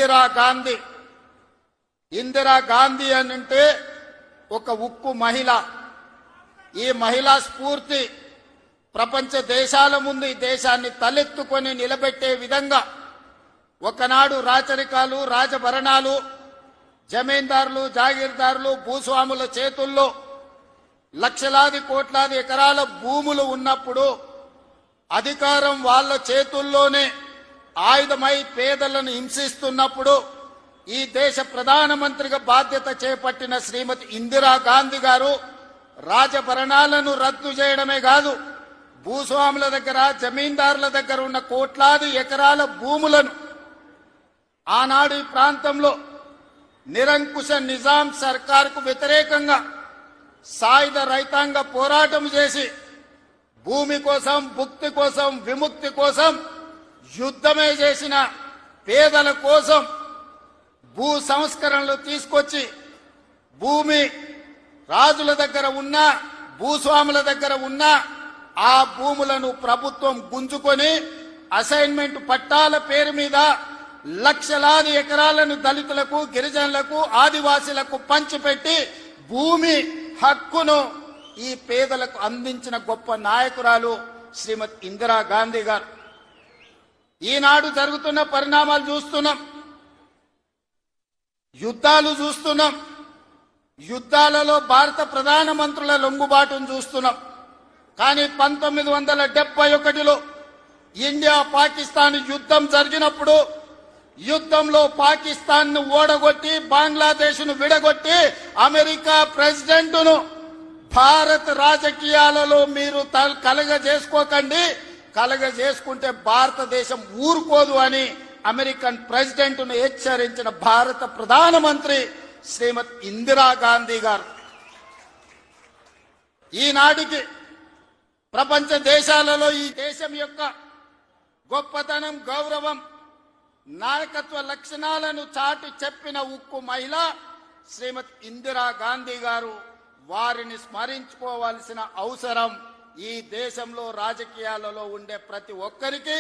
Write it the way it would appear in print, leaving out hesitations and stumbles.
ఇందిరాగాంధీ. ఇందిరాగాంధీ అంటే ఒక ఉక్కు మహిళ. ఈ మహిళా స్ఫూర్తి ప్రపంచ దేశాల ముందు ఈ దేశాన్ని తలెత్తుకొని నిలబెట్టే విధంగా ఒకనాడు రాచరికాలు, రాజభరణాలు, జమీందారులు, జాగీర్దారులు, భూస్వాముల చేతుల్లో లక్షలాది కోట్లాది ఎకరాల భూములు ఉన్నప్పుడు అధికారం వాళ్ళ చేతుల్లోనే ఆయుధమై పేదలను హింసిస్తున్నప్పుడు ఈ దేశ ప్రధానమంత్రిగా బాధ్యత చేపట్టిన శ్రీమతి ఇందిరాగాంధీ గారు రాజభరణాలను రద్దు చేయడమే కాదు, భూస్వాముల దగ్గర, జమీందారుల దగ్గర ఉన్న కోట్లాది ఎకరాల భూములను ఆనాడు ఈ ప్రాంతంలో నిరంకుశ నిజాం సర్కార్కు వ్యతిరేకంగా సాయుధ రైతాంగ పోరాటం చేసి భూమి కోసం, భుక్తి కోసం, విముక్తి కోసం యుద్ధమే చేసిన పేదల కోసం భూ సంస్కరణలు తీసుకొచ్చి భూమి రాజుల దగ్గర ఉన్న, భూస్వాముల దగ్గర ఉన్న ఆ భూములను ప్రభుత్వం గుంజుకొని అసైన్మెంట్ పట్టాల పేరు మీద లక్షలాది ఎకరాలను దళితులకు, గిరిజనులకు, ఆదివాసీలకు పంచిపెట్టి భూమి హక్కును ఈ పేదలకు అందించిన గొప్ప నాయకురాలు శ్రీమతి ఇందిరాగాంధీ గారు. ఈనాడు జరుగుతున్న పరిణామాలు చూస్తున్నాం, యుద్ధాలు చూస్తున్నాం, యుద్ధాలలో భారత ప్రధానమంత్రుల లొంగుబాటును చూస్తున్నాం. కానీ 1971లో ఇండియా పాకిస్తాన్ యుద్ధం జరిగినప్పుడు యుద్ధంలో పాకిస్తాన్ ను ఓడగొట్టి బంగ్లాదేశ్ ను విడగొట్టి అమెరికా ప్రెసిడెంట్ ను భారత రాజకీయాలలో మీరు కలగజేసుకోకండి, కలగజేసుకుంటే భారతదేశం ఊరుకోదు అని అమెరికన్ ప్రెసిడెంట్ ను హెచ్చరించిన భారత ప్రధానమంత్రి శ్రీమతి ఇందిరాగాంధీ గారు. ఈనాటికి ప్రపంచ దేశాలలో ఈ దేశం యొక్క గొప్పతనం, గౌరవం, నాయకత్వ లక్షణాలను చాటి చెప్పిన ఉక్కు మహిళ శ్రీమతి ఇందిరాగాంధీ గారు. వారిని స్మరించుకోవాల్సిన అవసరం ఈ దేశంలో రాజకీయాలలో ఉండే ప్రతి ఒక్కరికి